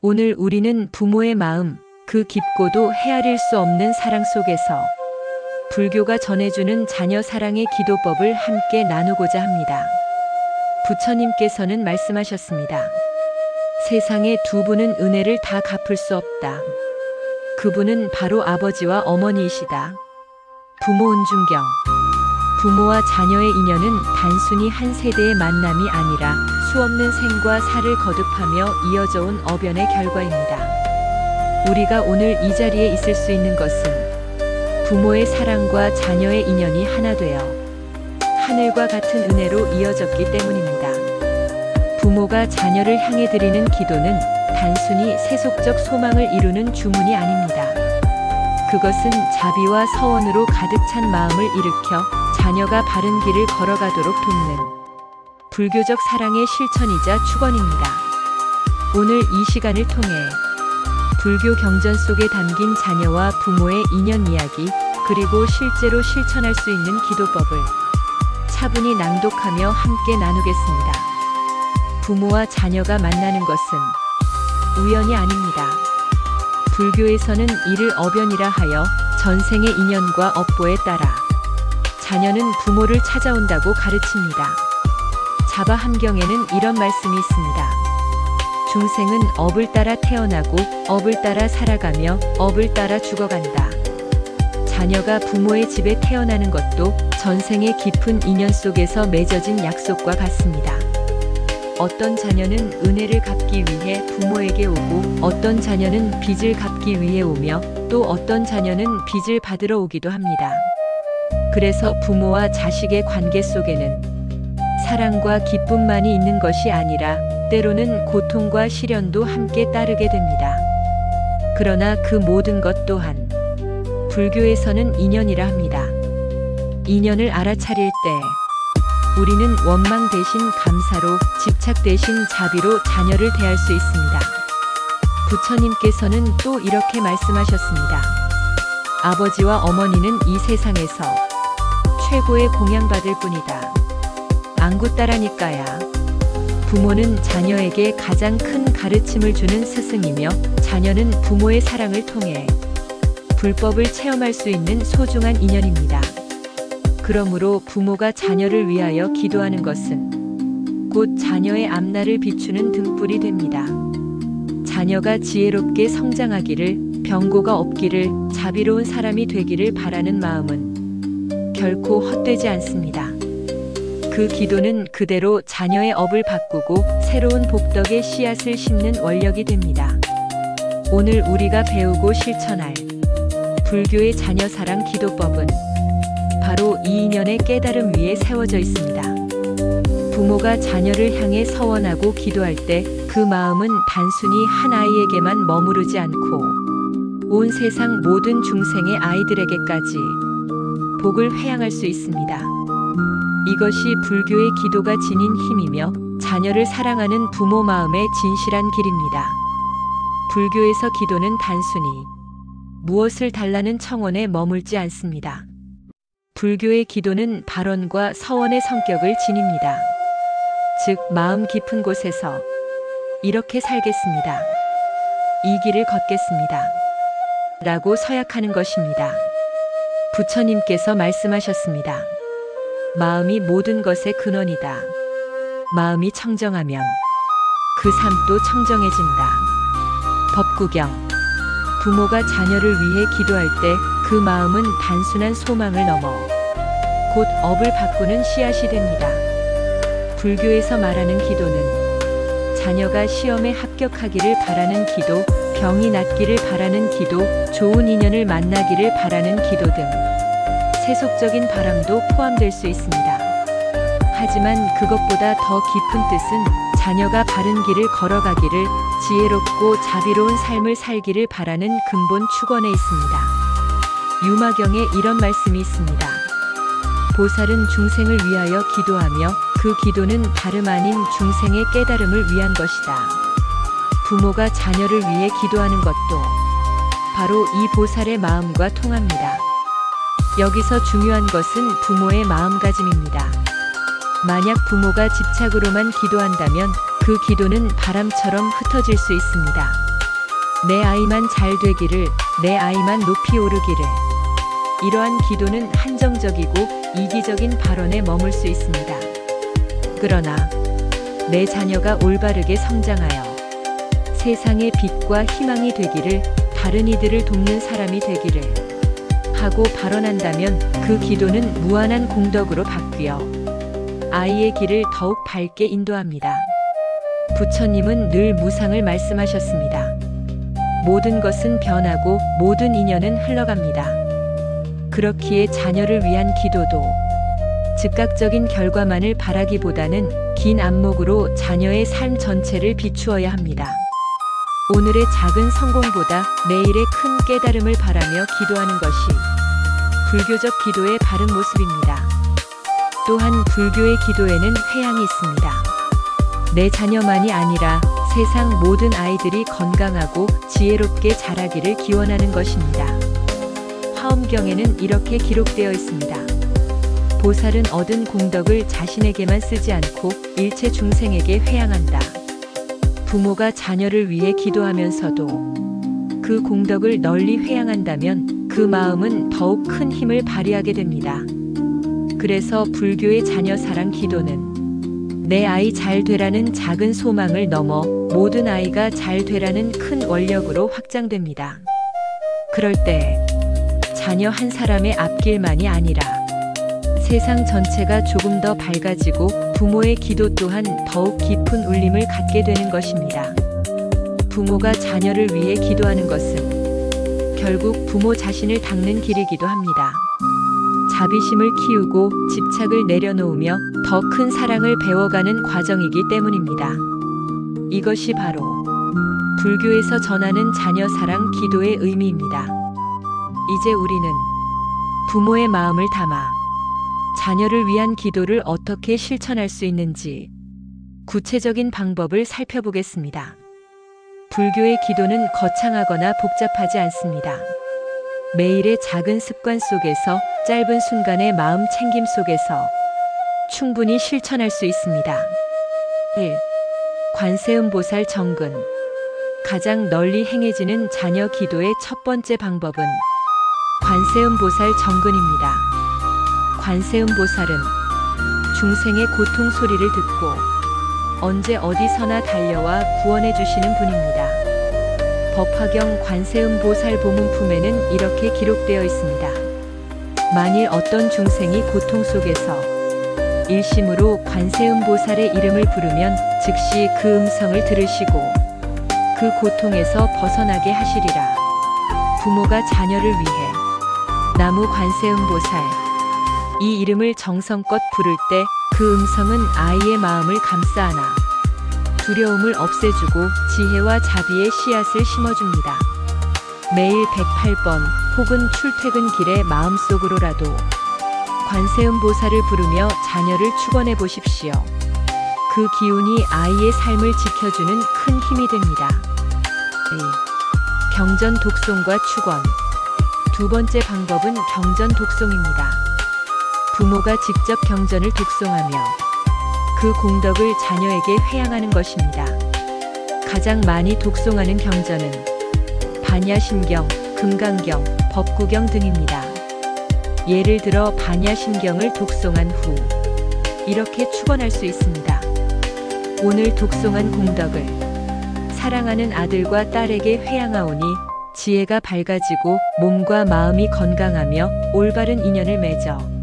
오늘 우리는 부모의 마음, 그 깊고도 헤아릴 수 없는 사랑 속에서 불교가 전해주는 자녀 사랑의 기도법을 함께 나누고자 합니다. 부처님께서는 말씀하셨습니다. 세상에 두 분은 은혜를 다 갚을 수 없다. 그분은 바로 아버지와 어머니이시다. 부모 은중경. 부모와 자녀의 인연은 단순히 한 세대의 만남이 아니라 수없는 생과 사를 거듭하며 이어져 온 어변의 결과입니다. 우리가 오늘 이 자리에 있을 수 있는 것은 부모의 사랑과 자녀의 인연이 하나 되어 하늘과 같은 은혜로 이어졌기 때문입니다. 부모가 자녀를 향해 드리는 기도는 단순히 세속적 소망을 이루는 주문이 아닙니다. 그것은 자비와 서원으로 가득 찬 마음을 일으켜 자녀가 바른 길을 걸어가도록 돕는 불교적 사랑의 실천이자 축원입니다. 오늘 이 시간을 통해 불교 경전 속에 담긴 자녀와 부모의 인연 이야기, 그리고 실제로 실천할 수 있는 기도법을 차분히 낭독하며 함께 나누겠습니다. 부모와 자녀가 만나는 것은 우연이 아닙니다. 불교에서는 이를 어변이라 하여 전생의 인연과 업보에 따라 자녀는 부모를 찾아온다고 가르칩니다. 자바 함경에는 이런 말씀이 있습니다. 중생은 업을 따라 태어나고 업을 따라 살아가며 업을 따라 죽어간다. 자녀가 부모의 집에 태어나는 것도 전생의 깊은 인연 속에서 맺어진 약속과 같습니다. 어떤 자녀는 은혜를 갚기 위해 부모에게 오고, 어떤 자녀는 빚을 갚기 위해 오며, 또 어떤 자녀는 빚을 받으러 오기도 합니다. 그래서 부모와 자식의 관계 속에는 사랑과 기쁨만이 있는 것이 아니라 때로는 고통과 시련도 함께 따르게 됩니다. 그러나 그 모든 것 또한 불교에서는 인연이라 합니다. 인연을 알아차릴 때 우리는 원망 대신 감사로, 집착 대신 자비로 자녀를 대할 수 있습니다. 부처님께서는 또 이렇게 말씀하셨습니다. 아버지와 어머니는 이 세상에서 최고의 공양받을 뿐이다. 안구따라니까야. 부모는 자녀에게 가장 큰 가르침을 주는 스승이며, 자녀는 부모의 사랑을 통해 불법을 체험할 수 있는 소중한 인연입니다. 그러므로 부모가 자녀를 위하여 기도하는 것은 곧 자녀의 앞날을 비추는 등불이 됩니다. 자녀가 지혜롭게 성장하기를, 병고가 없기를, 자비로운 사람이 되기를 바라는 마음은 결코 헛되지 않습니다. 그 기도는 그대로 자녀의 업을 바꾸고 새로운 복덕의 씨앗을 심는 원력이 됩니다. 오늘 우리가 배우고 실천할 불교의 자녀 사랑 기도법은 바로 이 인연의 깨달음 위에 세워져 있습니다. 부모가 자녀를 향해 서원하고 기도할 때 그 마음은 단순히 한 아이에게만 머무르지 않고 온 세상 모든 중생의 아이들에게까지 복을 회양할 수 있습니다. 이것이 불교의 기도가 지닌 힘이며 자녀를 사랑하는 부모 마음의 진실한 길입니다. 불교에서 기도는 단순히 무엇을 달라는 청원에 머물지 않습니다. 불교의 기도는 발언과 서원의 성격을 지닙니다. 즉, 마음 깊은 곳에서 이렇게 살겠습니다. 이 길을 걷겠습니다. 라고 서약하는 것입니다. 부처님께서 말씀하셨습니다. 마음이 모든 것의 근원이다. 마음이 청정하면 그 삶도 청정해진다. 법구경. 부모가 자녀를 위해 기도할 때 그 마음은 단순한 소망을 넘어 곧 업을 바꾸는 씨앗이 됩니다. 불교에서 말하는 기도는 자녀가 시험에 합격하기를 바라는 기도, 병이 낫기를 바라는 기도, 좋은 인연을 만나기를 바라는 기도 등 세속적인 바람도 포함될 수 있습니다. 하지만 그것보다 더 깊은 뜻은 자녀가 바른 길을 걸어가기를, 지혜롭고 자비로운 삶을 살기를 바라는 근본 축원에 있습니다. 유마경에 이런 말씀이 있습니다. 보살은 중생을 위하여 기도하며 그 기도는 다름 아닌 중생의 깨달음을 위한 것이다. 부모가 자녀를 위해 기도하는 것도 바로 이 보살의 마음과 통합니다. 여기서 중요한 것은 부모의 마음가짐입니다. 만약 부모가 집착으로만 기도한다면 그 기도는 바람처럼 흩어질 수 있습니다. 내 아이만 잘 되기를, 내 아이만 높이 오르기를. 이러한 기도는 한정적이고 이기적인 발언에 머물 수 있습니다. 그러나 내 자녀가 올바르게 성장하여 세상의 빛과 희망이 되기를, 다른 이들을 돕는 사람이 되기를 하고 발언한다면 그 기도는 무한한 공덕으로 바뀌어 아이의 길을 더욱 밝게 인도합니다. 부처님은 늘 무상을 말씀하셨습니다. 모든 것은 변하고 모든 인연은 흘러갑니다. 그렇기에 자녀를 위한 기도도 즉각적인 결과만을 바라기보다는 긴 안목으로 자녀의 삶 전체를 비추어야 합니다. 오늘의 작은 성공보다 내일의 큰 깨달음을 바라며 기도하는 것이 불교적 기도의 바른 모습입니다. 또한 불교의 기도에는 회향이 있습니다. 내 자녀만이 아니라 세상 모든 아이들이 건강하고 지혜롭게 자라기를 기원하는 것입니다. 화엄경에는 이렇게 기록되어 있습니다. 보살은 얻은 공덕을 자신에게만 쓰지 않고 일체 중생에게 회향한다. 부모가 자녀를 위해 기도하면서도 그 공덕을 널리 회향한다면 그 마음은 더욱 큰 힘을 발휘하게 됩니다. 그래서 불교의 자녀 사랑 기도는 내 아이 잘 되라는 작은 소망을 넘어 모든 아이가 잘 되라는 큰 원력으로 확장됩니다. 그럴 때 자녀 한 사람의 앞길만이 아니라 세상 전체가 조금 더 밝아지고 부모의 기도 또한 더욱 깊은 울림을 갖게 되는 것입니다. 부모가 자녀를 위해 기도하는 것은 결국 부모 자신을 닦는 길이기도 합니다. 자비심을 키우고 집착을 내려놓으며 더 큰 사랑을 배워가는 과정이기 때문입니다. 이것이 바로 불교에서 전하는 자녀 사랑 기도의 의미입니다. 이제 우리는 부모의 마음을 담아 자녀를 위한 기도를 어떻게 실천할 수 있는지 구체적인 방법을 살펴보겠습니다. 불교의 기도는 거창하거나 복잡하지 않습니다. 매일의 작은 습관 속에서, 짧은 순간의 마음 챙김 속에서 충분히 실천할 수 있습니다. 1. 관세음보살 정근. 가장 널리 행해지는 자녀 기도의 첫 번째 방법은 관세음보살 정근입니다. 관세음보살은 중생의 고통 소리를 듣고 언제 어디서나 달려와 구원해 주시는 분입니다. 법화경 관세음보살 보문품에는 이렇게 기록되어 있습니다. 만일 어떤 중생이 고통 속에서 일심으로 관세음보살의 이름을 부르면 즉시 그 음성을 들으시고 그 고통에서 벗어나게 하시리라. 부모가 자녀를 위해 나무 관세음보살 이 이름을 정성껏 부를 때 그 음성은 아이의 마음을 감싸 안아 두려움을 없애주고 지혜와 자비의 씨앗을 심어줍니다. 매일 108번 혹은 출퇴근길에 마음속으로라도 관세음보살을 부르며 자녀를 축원해 보십시오. 그 기운이 아이의 삶을 지켜주는 큰 힘이 됩니다. 2. 경전 독송과 축원. 두 번째 방법은 경전 독송입니다. 부모가 직접 경전을 독송하며 그 공덕을 자녀에게 회향하는 것입니다. 가장 많이 독송하는 경전은 반야심경, 금강경, 법구경 등입니다. 예를 들어 반야심경을 독송한 후 이렇게 축원할 수 있습니다. 오늘 독송한 공덕을 사랑하는 아들과 딸에게 회향하오니 지혜가 밝아지고 몸과 마음이 건강하며 올바른 인연을 맺어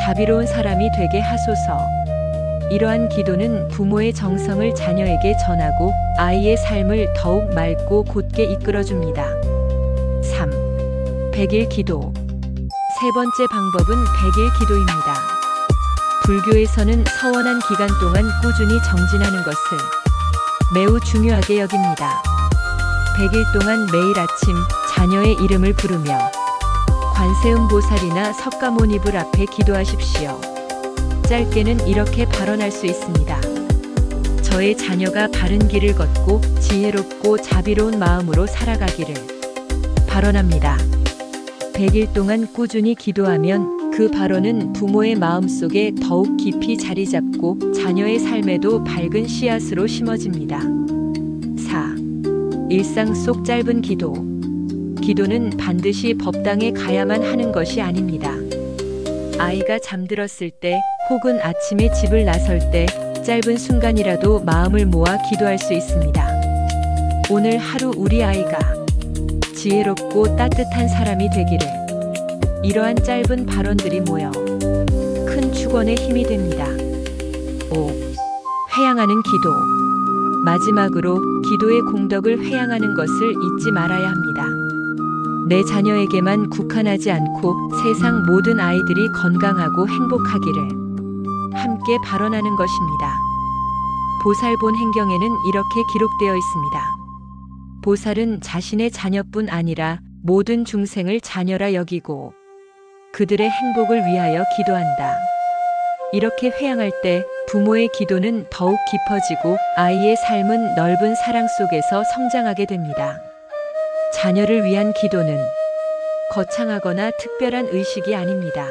자비로운 사람이 되게 하소서. 이러한 기도는 부모의 정성을 자녀에게 전하고 아이의 삶을 더욱 맑고 곧게 이끌어줍니다. 3. 100일 기도. 세 번째 방법은 100일 기도입니다. 불교에서는 서원한 기간 동안 꾸준히 정진하는 것을 매우 중요하게 여깁니다. 100일 동안 매일 아침 자녀의 이름을 부르며 관세음보살이나 석가모니불 앞에 기도하십시오. 짧게는 이렇게 발언할 수 있습니다. 저의 자녀가 바른 길을 걷고 지혜롭고 자비로운 마음으로 살아가기를 발언합니다. 100일 동안 꾸준히 기도하면 그 발언은 부모의 마음속에 더욱 깊이 자리 잡고 자녀의 삶에도 밝은 씨앗으로 심어집니다. 4. 일상 속 짧은 기도. 기도는 반드시 법당에 가야만 하는 것이 아닙니다. 아이가 잠들었을 때 혹은 아침에 집을 나설 때 짧은 순간이라도 마음을 모아 기도할 수 있습니다. 오늘 하루 우리 아이가 지혜롭고 따뜻한 사람이 되기를. 이러한 짧은 발언들이 모여 큰 축원의 힘이 됩니다. 5. 회양하는 기도. 마지막으로 기도의 공덕을 회양하는 것을 잊지 말아야 합니다. 내 자녀에게만 국한하지 않고 세상 모든 아이들이 건강하고 행복하기를 함께 발언하는 것입니다. 보살본행경에는 이렇게 기록되어 있습니다. 보살은 자신의 자녀뿐 아니라 모든 중생을 자녀라 여기고 그들의 행복을 위하여 기도한다. 이렇게 회양할 때 부모의 기도는 더욱 깊어지고 아이의 삶은 넓은 사랑 속에서 성장하게 됩니다. 자녀를 위한 기도는 거창하거나 특별한 의식이 아닙니다.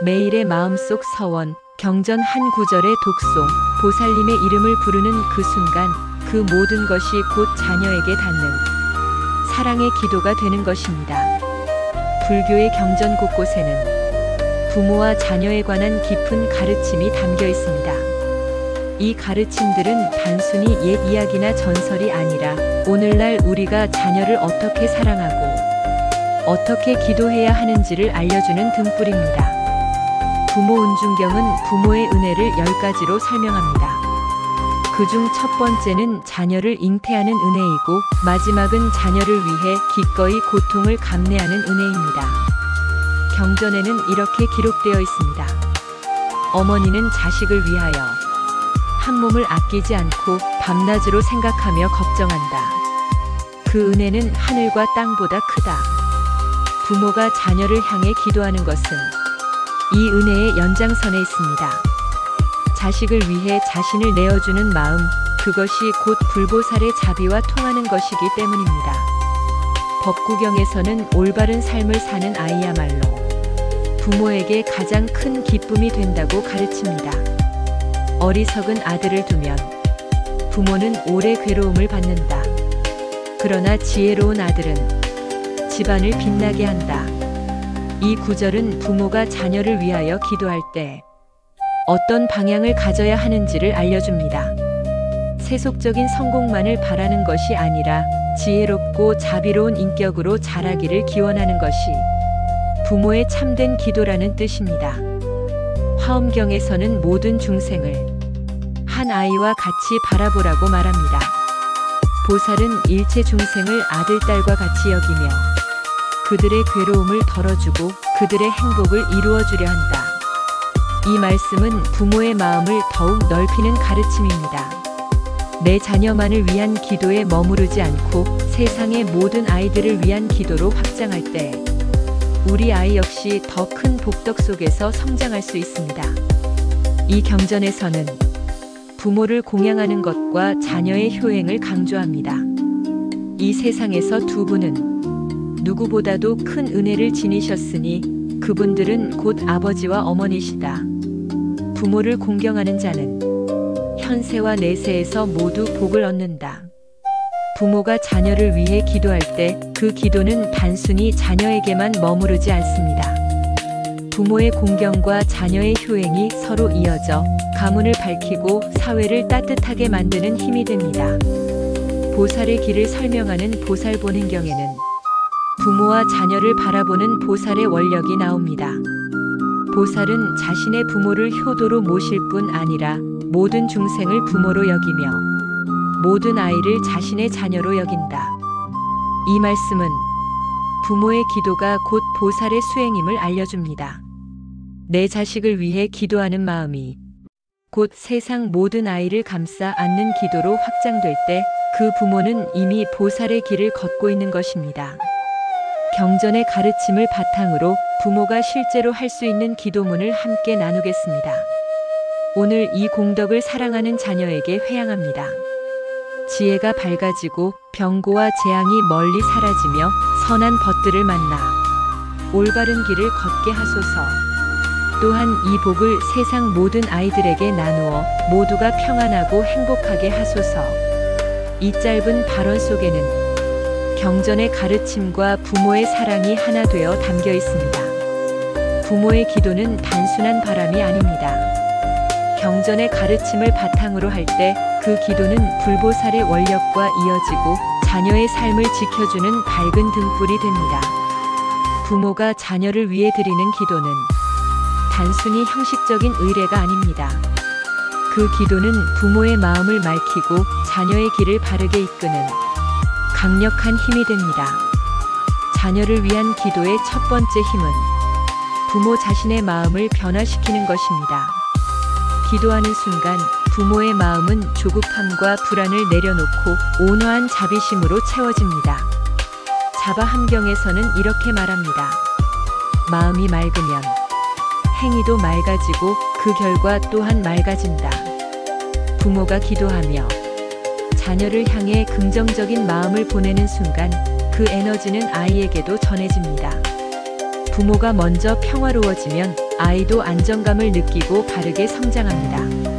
매일의 마음속 서원, 경전 한 구절의 독송, 보살님의 이름을 부르는 그 순간 그 모든 것이 곧 자녀에게 닿는 사랑의 기도가 되는 것입니다. 불교의 경전 곳곳에는 부모와 자녀에 관한 깊은 가르침이 담겨 있습니다. 이 가르침들은 단순히 옛 이야기나 전설이 아니라 오늘날 우리가 자녀를 어떻게 사랑하고 어떻게 기도해야 하는지를 알려주는 등불입니다. 부모 은중경은 부모의 은혜를 10가지로 설명합니다. 그중 첫 번째는 자녀를 잉태하는 은혜이고 마지막은 자녀를 위해 기꺼이 고통을 감내하는 은혜입니다. 경전에는 이렇게 기록되어 있습니다. 어머니는 자식을 위하여 한 몸을 아끼지 않고 밤낮으로 생각하며 걱정한다. 그 은혜는 하늘과 땅보다 크다. 부모가 자녀를 향해 기도하는 것은 이 은혜의 연장선에 있습니다. 자식을 위해 자신을 내어주는 마음, 그것이 곧 불보살의 자비와 통하는 것이기 때문입니다. 법구경에서는 올바른 삶을 사는 아이야말로 부모에게 가장 큰 기쁨이 된다고 가르칩니다. 어리석은 아들을 두면 부모는 오래 괴로움을 받는다. 그러나 지혜로운 아들은 집안을 빛나게 한다. 이 구절은 부모가 자녀를 위하여 기도할 때 어떤 방향을 가져야 하는지를 알려줍니다. 세속적인 성공만을 바라는 것이 아니라 지혜롭고 자비로운 인격으로 자라기를 기원하는 것이 부모의 참된 기도라는 뜻입니다. 화엄경에서는 모든 중생을 한 아이와 같이 바라보라고 말합니다. 보살은 일체 중생을 아들, 딸과 같이 여기며 그들의 괴로움을 덜어주고 그들의 행복을 이루어주려 한다. 이 말씀은 부모의 마음을 더욱 넓히는 가르침입니다. 내 자녀만을 위한 기도에 머무르지 않고 세상의 모든 아이들을 위한 기도로 확장할 때 우리 아이 역시 더 큰 복덕 속에서 성장할 수 있습니다. 이 경전에서는 부모를 공양하는 것과 자녀의 효행을 강조합니다. 이 세상에서 두 분은 누구보다도 큰 은혜를 지니셨으니 그분들은 곧 아버지와 어머니시다. 부모를 공경하는 자는 현세와 내세에서 모두 복을 얻는다. 부모가 자녀를 위해 기도할 때 그 기도는 단순히 자녀에게만 머무르지 않습니다. 부모의 공경과 자녀의 효행이 서로 이어져 가문을 밝히고 사회를 따뜻하게 만드는 힘이 됩니다. 보살의 길을 설명하는 보살본행경에는 부모와 자녀를 바라보는 보살의 원력이 나옵니다. 보살은 자신의 부모를 효도로 모실 뿐 아니라 모든 중생을 부모로 여기며 모든 아이를 자신의 자녀로 여긴다. 이 말씀은 부모의 기도가 곧 보살의 수행임을 알려줍니다. 내 자식을 위해 기도하는 마음이 곧 세상 모든 아이를 감싸 안는 기도로 확장될 때 그 부모는 이미 보살의 길을 걷고 있는 것입니다. 경전의 가르침을 바탕으로 부모가 실제로 할 수 있는 기도문을 함께 나누겠습니다. 오늘 이 공덕을 사랑하는 자녀에게 회양합니다. 지혜가 밝아지고 병고와 재앙이 멀리 사라지며 선한 벗들을 만나 올바른 길을 걷게 하소서. 또한 이 복을 세상 모든 아이들에게 나누어 모두가 평안하고 행복하게 하소서. 이 짧은 발언 속에는 경전의 가르침과 부모의 사랑이 하나 되어 담겨 있습니다. 부모의 기도는 단순한 바람이 아닙니다. 경전의 가르침을 바탕으로 할 때 그 기도는 불보살의 원력과 이어지고 자녀의 삶을 지켜주는 밝은 등불이 됩니다. 부모가 자녀를 위해 드리는 기도는 단순히 형식적인 의례가 아닙니다. 그 기도는 부모의 마음을 맑히고 자녀의 길을 바르게 이끄는 강력한 힘이 됩니다. 자녀를 위한 기도의 첫 번째 힘은 부모 자신의 마음을 변화시키는 것입니다. 기도하는 순간 부모의 마음은 조급함과 불안을 내려놓고 온화한 자비심으로 채워집니다. 자바 함경에서는 이렇게 말합니다. 마음이 맑으면 행위도 맑아지고 그 결과 또한 맑아진다. 부모가 기도하며 자녀를 향해 긍정적인 마음을 보내는 순간 그 에너지는 아이에게도 전해집니다. 부모가 먼저 평화로워지면 아이도 안정감을 느끼고 바르게 성장합니다.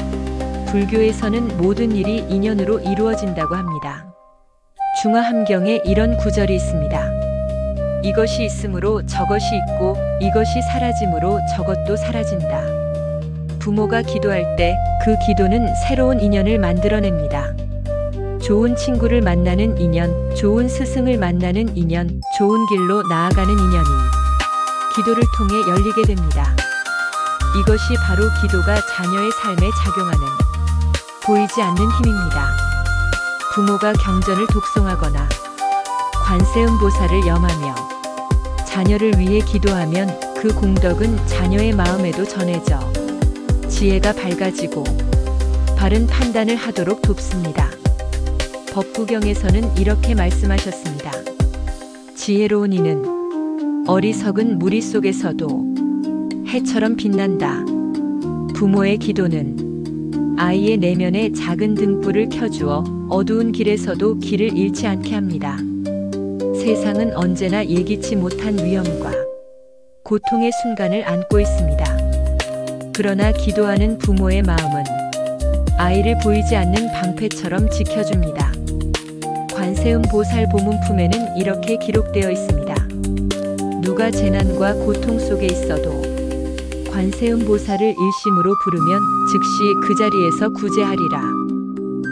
불교에서는 모든 일이 인연으로 이루어진다고 합니다. 중화함경에 이런 구절이 있습니다. 이것이 있으므로 저것이 있고 이것이 사라짐으로 저것도 사라진다. 부모가 기도할 때 그 기도는 새로운 인연을 만들어냅니다. 좋은 친구를 만나는 인연, 좋은 스승을 만나는 인연, 좋은 길로 나아가는 인연이 기도를 통해 열리게 됩니다. 이것이 바로 기도가 자녀의 삶에 작용하는 보이지 않는 힘입니다. 부모가 경전을 독송하거나 관세음보살을 염하며 자녀를 위해 기도하면 그 공덕은 자녀의 마음에도 전해져 지혜가 밝아지고 바른 판단을 하도록 돕습니다. 법구경에서는 이렇게 말씀하셨습니다. 지혜로운 이는 어리석은 무리 속에서도 해처럼 빛난다. 부모의 기도는 아이의 내면에 작은 등불을 켜주어 어두운 길에서도 길을 잃지 않게 합니다. 세상은 언제나 예기치 못한 위험과 고통의 순간을 안고 있습니다. 그러나 기도하는 부모의 마음은 아이를 보이지 않는 방패처럼 지켜줍니다. 관세음 보살 보문품에는 이렇게 기록되어 있습니다. 누가 재난과 고통 속에 있어도 관세음 보살을 일심으로 부르면 즉시 그 자리에서 구제하리라.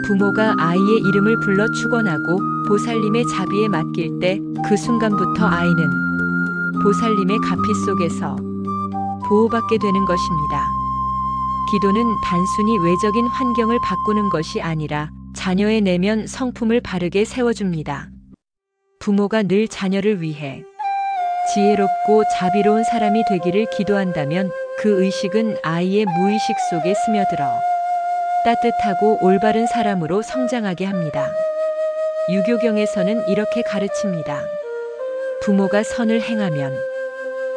부모가 아이의 이름을 불러 축원하고 보살님의 자비에 맡길 때 그 순간부터 아이는 보살님의 가피 속에서 보호받게 되는 것입니다. 기도는 단순히 외적인 환경을 바꾸는 것이 아니라 자녀의 내면 성품을 바르게 세워줍니다. 부모가 늘 자녀를 위해 지혜롭고 자비로운 사람이 되기를 기도한다면 그 의식은 아이의 무의식 속에 스며들어 따뜻하고 올바른 사람으로 성장하게 합니다. 유교경에서는 이렇게 가르칩니다. 부모가 선을 행하면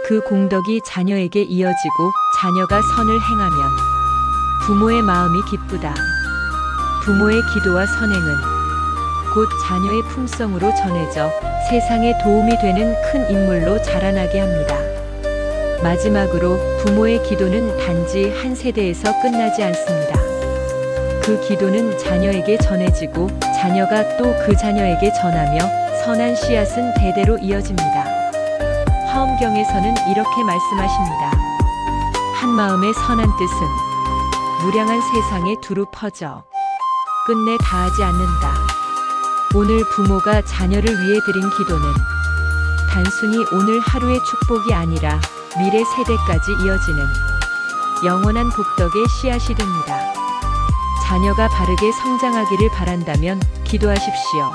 그 공덕이 자녀에게 이어지고 자녀가 선을 행하면 부모의 마음이 기쁘다. 부모의 기도와 선행은 곧 자녀의 품성으로 전해져 세상에 도움이 되는 큰 인물로 자라나게 합니다. 마지막으로 부모의 기도는 단지 한 세대에서 끝나지 않습니다. 그 기도는 자녀에게 전해지고 자녀가 또 그 자녀에게 전하며 선한 씨앗은 대대로 이어집니다. 화엄경에서는 이렇게 말씀하십니다. 한 마음의 선한 뜻은 무량한 세상에 두루 퍼져 끝내 다하지 않는다. 오늘 부모가 자녀를 위해 드린 기도는 단순히 오늘 하루의 축복이 아니라 미래 세대까지 이어지는 영원한 복덕의 씨앗이 됩니다. 자녀가 바르게 성장하기를 바란다면 기도하십시오.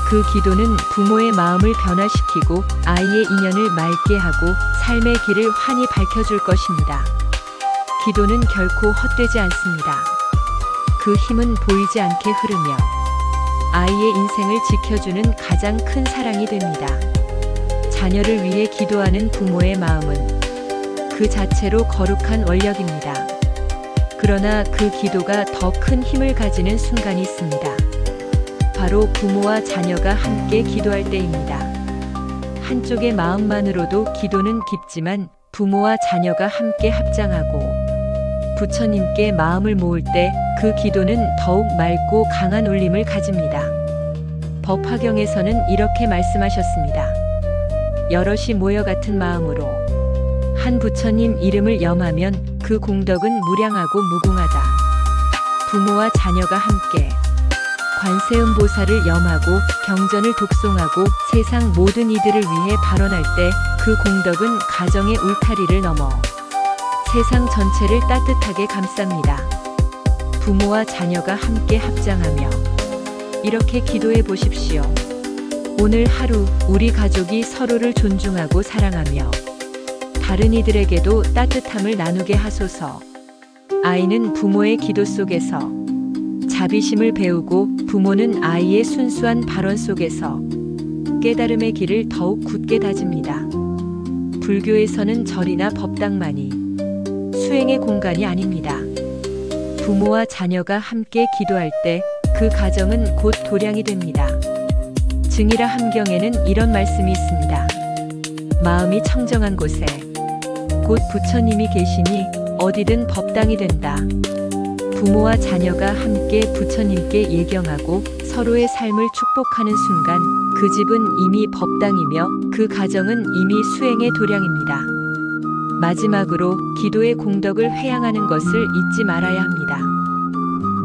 그 기도는 부모의 마음을 변화시키고 아이의 인연을 맑게 하고 삶의 길을 환히 밝혀줄 것입니다. 기도는 결코 헛되지 않습니다. 그 힘은 보이지 않게 흐르며 아이의 인생을 지켜주는 가장 큰 사랑이 됩니다. 자녀를 위해 기도하는 부모의 마음은 그 자체로 거룩한 원력입니다. 그러나 그 기도가 더 큰 힘을 가지는 순간이 있습니다. 바로 부모와 자녀가 함께 기도할 때입니다. 한쪽의 마음만으로도 기도는 깊지만 부모와 자녀가 함께 합장하고 부처님께 마음을 모을 때 그 기도는 더욱 맑고 강한 울림을 가집니다. 법화경에서는 이렇게 말씀하셨습니다. 여럿이 모여 같은 마음으로 한 부처님 이름을 염하면 그 공덕은 무량하고 무궁하다. 부모와 자녀가 함께 관세음보살을 염하고 경전을 독송하고 세상 모든 이들을 위해 발언할 때 그 공덕은 가정의 울타리를 넘어 세상 전체를 따뜻하게 감쌉니다. 부모와 자녀가 함께 합장하며 이렇게 기도해 보십시오. 오늘 하루 우리 가족이 서로를 존중하고 사랑하며 다른 이들에게도 따뜻함을 나누게 하소서. 아이는 부모의 기도 속에서 자비심을 배우고 부모는 아이의 순수한 발언 속에서 깨달음의 길을 더욱 굳게 다집니다. 불교에서는 절이나 법당만이 수행의 공간이 아닙니다. 부모와 자녀가 함께 기도할 때 그 가정은 곧 도량이 됩니다. 증이라 함경에는 이런 말씀이 있습니다. 마음이 청정한 곳에 곧 부처님이 계시니 어디든 법당이 된다. 부모와 자녀가 함께 부처님께 예경하고 서로의 삶을 축복하는 순간 그 집은 이미 법당이며 그 가정은 이미 수행의 도량입니다. 마지막으로 기도의 공덕을 회양하는 것을 잊지 말아야 합니다.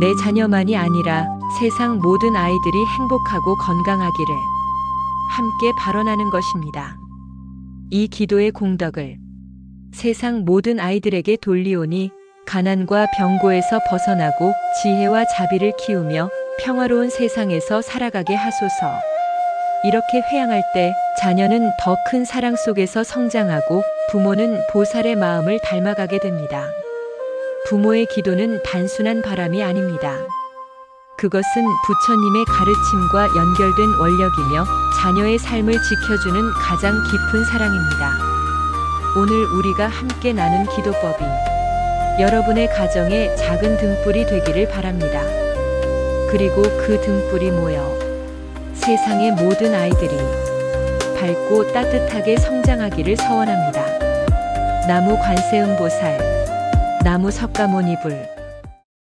내 자녀만이 아니라 세상 모든 아이들이 행복하고 건강하기를 함께 발언하는 것입니다. 이 기도의 공덕을 세상 모든 아이들에게 돌리오니 가난과 병고에서 벗어나고 지혜와 자비를 키우며 평화로운 세상에서 살아가게 하소서. 이렇게 회양할 때 자녀는 더 큰 사랑 속에서 성장하고 부모는 보살의 마음을 닮아가게 됩니다. 부모의 기도는 단순한 바람이 아닙니다. 그것은 부처님의 가르침과 연결된 원력이며 자녀의 삶을 지켜주는 가장 깊은 사랑입니다. 오늘 우리가 함께 나눈 기도법이 여러분의 가정에 작은 등불이 되기를 바랍니다. 그리고 그 등불이 모여 세상의 모든 아이들이 밝고 따뜻하게 성장하기를 서원합니다. 나무 관세음보살, 나무 석가모니불.